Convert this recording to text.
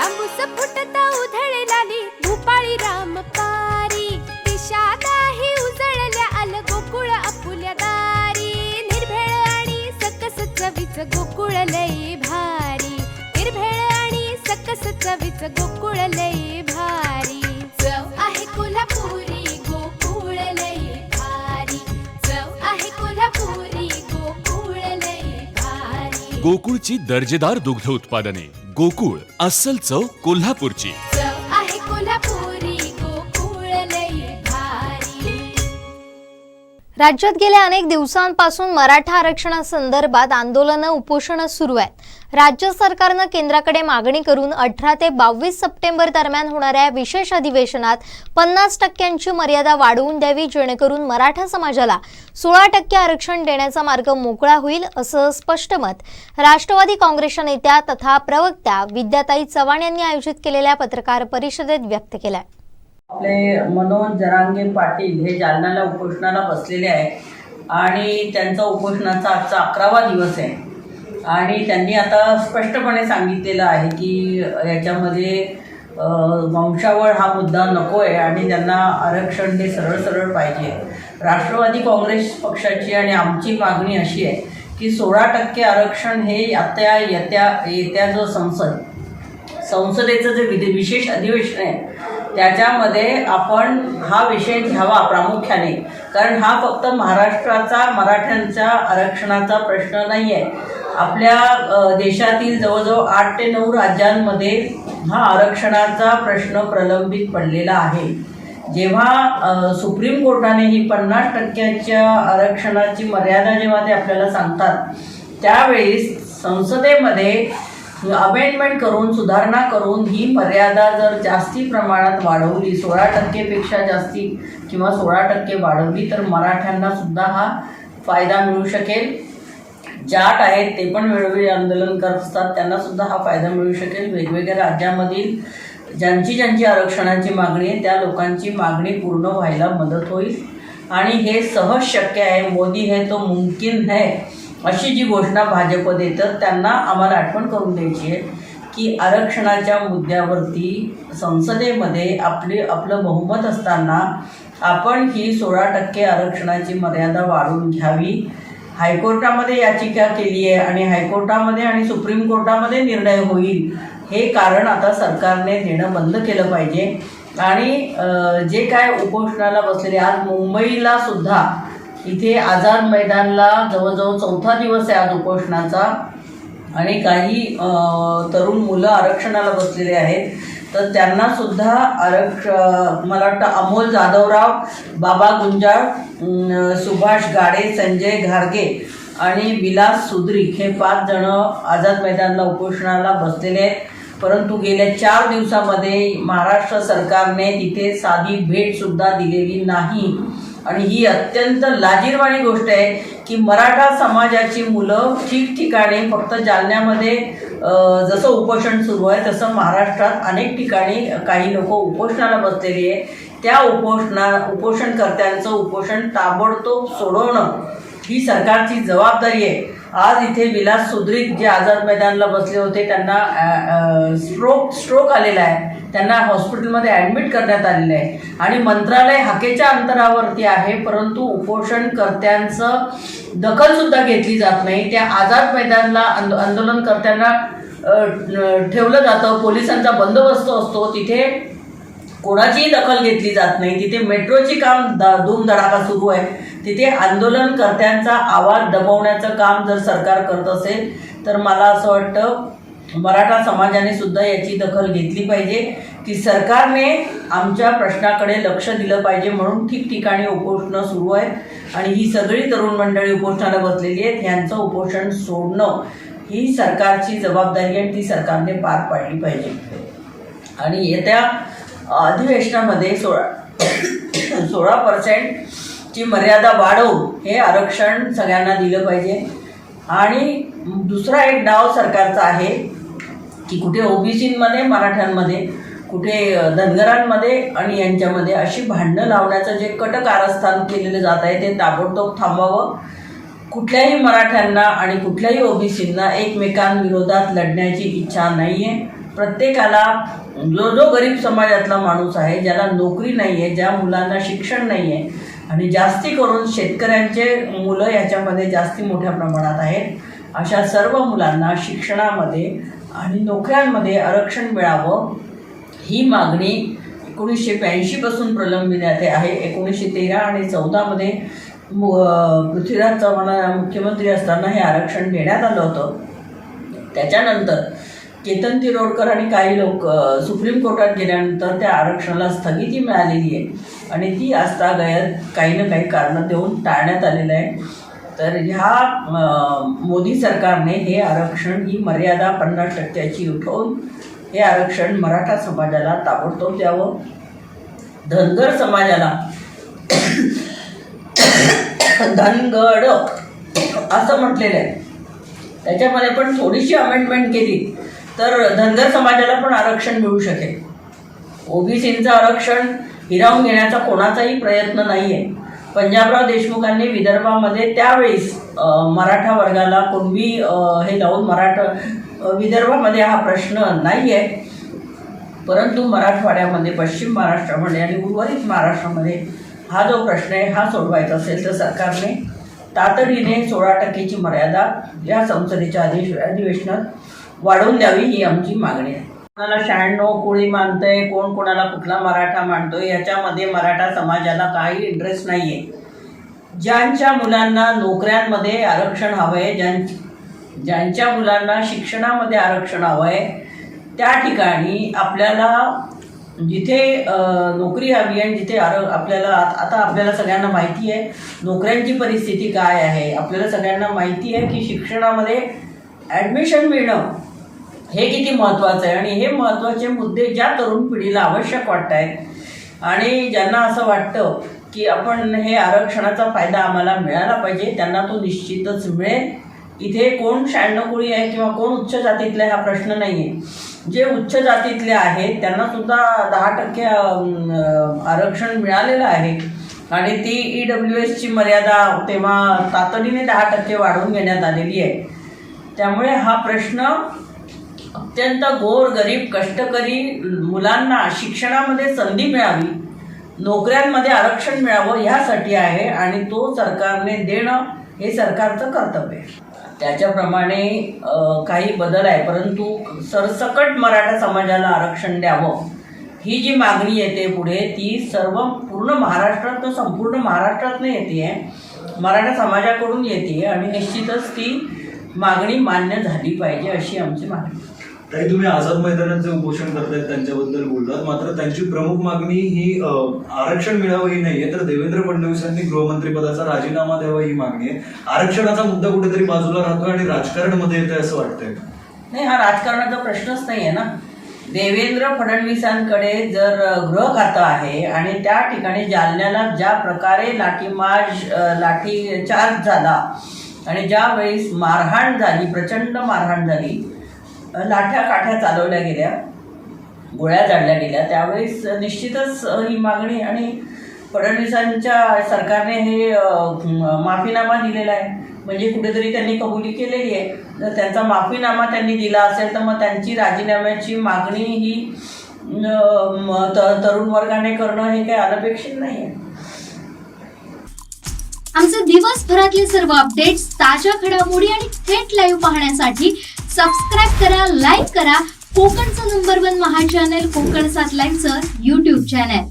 तांबूस फुटता उधळलाली भूपाळी रामपारी दिशा नाही उजळल्या आल गोकुळ आपुल्या दारी निर्भेळ आणि सकस चवीच गोकुळ लई भारी निर्भेळ आणि सकस चवीच गोकुळ लई भारी चव आहे कोल्हापुरी गोकुळ लई भारी चव आहे कोल्हापुरी गोकुळ लई भारी गोकुळची दर्जेदार दुग्ध उत्पादने गोकुळ अस्सल चव कोल्हापूरची चव आहे कोल्हापुरी गोकुळ लई भारी। राज्यात गेल्या अनेक दिवसांपासून मराठा आरक्षणासंदर्भात आंदोलनं उपोषणं सुरू आहेत। राज्य सरकारनं केंद्राकडे मागणी करून 18 ते 22 सप्टेंबर दरम्यान होणाऱ्या विशेष अधिवेशनात 50% मर्यादा वाढवून द्यावी, जेणेकरून मराठा समाजाला 16% आरक्षण देण्याचा मार्ग मोकळा होईल, असं स्पष्ट मत राष्ट्रवादी काँग्रेसच्या नेत्या तथा प्रवक्त्या विद्याताई चव्हाण यांनी आयोजित केलेल्या पत्रकार परिषदेत व्यक्त केलं। आपले मनोज जरांगे पाटील हे जालन्याला उपोषणाला बसलेले आहे आणि त्यांचा उपोषणाचा आजचा 11वा दिवस आहे आणि त्यांनी आता स्पष्टपणे सांगितलेलं आहे की याच्यामध्ये वंशावळ हा मुद्दा नको आहे आणि त्यांना आरक्षण हे सरळ सरळ पाहिजे। राष्ट्रवादी काँग्रेस पक्षाची आणि आमची मागणी अशी आहे की 16% आरक्षण हे आता येत्या जो संसदेचं जे विशेष अधिवेशन आहे त्याच्यामध्ये आपण हा विषय घ्यावा प्रामुख्याने, कारण हा फक्त महाराष्ट्राचा मराठ्यांच्या आरक्षणाचा प्रश्न नाही आहे। आपल्या देशातील जवळजवळ 8 ते 9 राज्यांमध्ये हा आरक्षणाचा प्रश्न प्रलंबित पडलेला आहे। जेव्हा सुप्रीम कोर्टाने ही 50% आरक्षणाची मर्यादा जेव्हा ते आपल्याला सांगतात त्यावेळेस संसदेमध्ये अमेंडमेंट करून सुधारणा करून ही मर्यादा जर जास्ती प्रमाणात वाढवली, 16% पेक्षा जास्ती किंवा 16% वाढवली तर मराठ्यांना सुद्धा हा फायदा मिळू शकेल। जाट आहेत ते पण वेळोवेळी आंदोलन करत असतात, त्यांना सुद्धा हा फायदा मिळू शकेल। वेगवेगळ्या राज्यामधील ज्यांची आरक्षणाची मागणी आहे त्या लोकांची मागणी पूर्ण व्हायला मदत होईल आणि हे सहज शक्य आहे। मोदी है तो मुमकिन है अशी जी घोषणा भाजप देतं त्यांना आम्हाला आठवण करून द्यायची आहे की आरक्षणाच्या मुद्द्यावरती संसदेमध्ये आपलं बहुमत असताना आपण ही 16% आरक्षणाची मर्यादा वाढवून घ्यावी। हायकोर्टामध्ये याचिका केली आहे आणि हायकोर्टामध्ये आणि सुप्रीम कोर्टामध्ये निर्णय होईल हे कारण आता सरकारने देणं बंद केलं पाहिजे। आणि जे काय उपोषणाला बसलेले आज मुंबईला सुद्धा इथे आझाद मैदानला जवळजवळ 4था दिवस आहे आज उपोषणाचा आणि काही तरुण मुलं आरक्षणाला बसलेले आहेत, तर त्यांना सुद्धा मला वाटतं अमोल जाधवराव, बाबा गुंजाळ, सुभाष गाडे, संजय घारगे आणि विलास सुद्रिक हे 5 जण आझाद मैदानला उपोषणाला बसलेले आहेत। परंतु गेल्या 4 दिवसामध्ये महाराष्ट्र सरकारने तिथे साधी भेटसुद्धा दिलेली नाही आणि ही अत्यंत लाजिरवाणी गोष्ट आहे की मराठा समाजाची मुलं ठिकठिकाणी फक्त जालन्यामध्ये जसं उपोषण सुरू आहे तसं महाराष्ट्रात अनेक ठिकाणी काही लोक उपोषणाला बसलेली आहे। त्या उपोषणकर्त्यांचं उपोषण ताबडतोब सोडवणं ही सरकारची जबाबदारी आहे। आज इथे विलास सुद्रिक जे आझाद मैदानला बसले होते त्यांना स्ट्रोक आलेला आहे, त्यांना हॉस्पिटलमध्ये ॲडमिट करण्यात आलेलं आहे आणि मंत्रालय हाकेच्या अंतरावरती आहे, परंतु उपोषणकर्त्यांचं दखलसुद्धा घेतली जात नाही। त्या आझाद मैदानला आंदोलनकर्त्यांना ठेवलं जातं, पोलिसांचा बंदोबस्त असतो, तिथे कोणाचीही दखल घेतली जात नाही। तिथे मेट्रोची काम धूमधडाका सुरू आहे, तिथे आंदोलनकर्त्यांचा आवाज दबवण्याचं काम जर सरकार करत असेल तर मला असं वाटतं मराठा समाजाने सुद्धा याची दखल घेतली पाहिजे की सरकारने आमच्या प्रश्नाकडे लक्ष दिलं पाहिजे। म्हणून ठिकठिकाणी उपोषणं सुरू आहेत आणि ही सगळी तरुण मंडळी उपोषणाला बसलेली आहेत, यांचं उपोषण सोडणं ही सरकारची जबाबदारी आहे आणि ती सरकारने पार पाडली पाहिजे। आणि येत्या अधिवेशनामध्ये 16% ची मर्यादा वाढवून हे आरक्षण सगळ्यांना दिलं पाहिजे। आणि दुसरा एक डाव सरकारचा आहे की कुठे ओबीसीमध्ये, मराठ्यांमध्ये, कुठे धनगरांमध्ये आणि यांच्यामध्ये अशी भांडणं लावण्याचं जे कारस्थान केलेलं जात आहे ते ताबडतोब थांबावं। कुठल्याही मराठ्यांना आणि कुठल्याही ओबीसींना एकमेकांविरोधात लढण्याची इच्छा नाही आहे, प्रत्येकाला जो गरीब समाजातला माणूस आहे, ज्याला नोकरी नाही आहे, ज्या मुलांना शिक्षण नाही आहे आणि जास्ती करून शेतकऱ्यांचे मुलं याच्यामध्ये जास्ती मोठ्या प्रमाणात आहेत, अशा सर्व मुलांना शिक्षणामध्ये आणि नोकऱ्यांमध्ये आरक्षण मिळावं ही मागणी 1982 पासून प्रलंबित आहे. 1913 आणि 14मध्ये पृथ्वीराज चव्हाण मुख्यमंत्री असताना हे आरक्षण देण्यात आलं होतं. त्याच्यानंतर केतन तिरोडकर आणि काही लोक सुप्रीम कोर्टात गेल्यानंतर त्या आरक्षणाला स्थगिती मिळालेली आहे आणि ती आजतागायत काही ना काही कारणं देऊन टाळण्यात आलेलं आहे. तर ह्या मोदी सरकारने हे आरक्षण ही मर्यादा 50% उठवून हे आरक्षण मराठा समाजाला ताबडतोब द्यावं. धनगर समाजाला धनगड असं म्हटलेलं आहे, त्याच्यामध्ये पण थोडीशी अमेंडमेंट केली तर धनगर समाजाला पण आरक्षण मिळू शकेल. ओबीसींचं आरक्षण हिरावून घेण्याचा कोणाचाही प्रयत्न नाही आहे. पंजाबराव देशमुखांनी विदर्भामध्ये त्यावेळेस मराठा वर्गाला कुणबी हे लावून विदर्भामध्ये हा प्रश्न नाही आहे, परंतु मराठवाड्यामध्ये, पश्चिम महाराष्ट्रामध्ये आणि उर्वरित महाराष्ट्रामध्ये हा जो प्रश्न आहे हा सोडवायचा असेल तर सरकारने तातडीने 16% मर्यादा या संसदेच्या अधिवेशनात वाढवून द्यावी ही आमची मागणी आहे. कोणाला 96 कोळी मानतंय, कोण कोणाला कुठला मराठा मानतोय, याच्यामध्ये मराठा समाजाला काही इंटरेस्ट नाही आहे. ज्यांच्या मुलांना नोकऱ्यांमध्ये आरक्षण हवं आहे, ज्यांच्या मुलांना शिक्षणामध्ये आरक्षण हवं आहे, त्या ठिकाणी आपल्याला जिथे नोकरी हवी आहे, जिथे आपल्याला सगळ्यांना माहिती आहे नोकऱ्यांची परिस्थिती काय आहे, आपल्याला सगळ्यांना माहिती आहे की शिक्षणामध्ये ॲडमिशन मिळणं हे किती महत्त्वाचं आहे आणि हे महत्त्वाचे मुद्दे ज्या तरुण पिढीला आवश्यक वाटत आहेत आणि ज्यांना असं वाटतं की आपण हे आरक्षणाचा फायदा आम्हाला मिळाला पाहिजे, त्यांना तो निश्चितच मिळेल. इथे कोण 96 कोळी आहे किंवा कोण उच्च जातीतले हा प्रश्न नाही आहे. जे उच्च जातीतले आहेत त्यांनासुद्धा 10% आरक्षण मिळालेलं आहे आणि ती EWSची मर्यादा तेव्हा तातडीने 10% वाढवून घेण्यात आलेली आहे. त्यामुळे हा प्रश्न अत्यंत गोरगरीब कष्टकरी मुलांना शिक्षणामध्ये संधी मिळावी, नोकऱ्यांमध्ये आरक्षण मिळावं ह्यासाठी आहे आणि तो सरकारने देणं हे सरकारचं कर्तव्य आहे. त्याच्याप्रमाणे काही बदल आहे, परंतु सरसकट मराठा समाजाला आरक्षण द्यावं ही जी मागणी येते पुढे ती पूर्ण महाराष्ट्रातनं, संपूर्ण महाराष्ट्रातनं येते आहे, मराठा समाजाकडून येते आणि निश्चितच ती मागणी मान्य झाली पाहिजे अशी आमची मागणी. ताई, तुम्ही आझाद मैदानाचे उपोषण करतायत त्यांच्याबद्दल बोललात, मात्र त्यांची प्रमुख मागणी ही आरक्षण मिळावं ही नाहीये, तर देवेंद्र फडणवीसांनी गृहमंत्रीपदाचा राजीनामा द्यावा ही मागणी आहे. आरक्षणाचा मुद्दा कुठेतरी बाजूला राहतोय आणि राजकारणामध्ये येतंय असं वाटतंय. नाही, हा राजकारणाचा प्रश्नच नाही आहे ना. देवेंद्र फडणवीसांकडे जर गृह खातं आहे आणि त्या ठिकाणी जालन्याला ज्या प्रकारे लाठीचार्ज झाला आणि ज्या वेळेस मारहाण झाली, प्रचंड मारहाण झाली, लाठ्या काठ्या चालवल्या गेल्या, गोळ्या जाळल्या गेल्या, त्यावेळेस निश्चितच ही मागणी आणि फडणवीसांच्या सरकारने हे माफीनामा दिलेला आहे, म्हणजे कुठेतरी त्यांनी कबुली केलेली आहे. जर त्यांचा माफीनामा त्यांनी दिला असेल तर मग त्यांची राजीनाम्याची मागणी ही तरुण वर्गाने करणं हे काही अनपेक्षित नाही आहे. आमचे दिवसभरातले सर्व अपडेट्स, ताज्या घडामोडी आणि थेट लाईव्ह पाहण्यासाठी सबस्क्राईब करा, लाईक करा कोकणचं नंबर 1 महा चॅनल कोकण 7 लाईनचं YouTube चॅनल.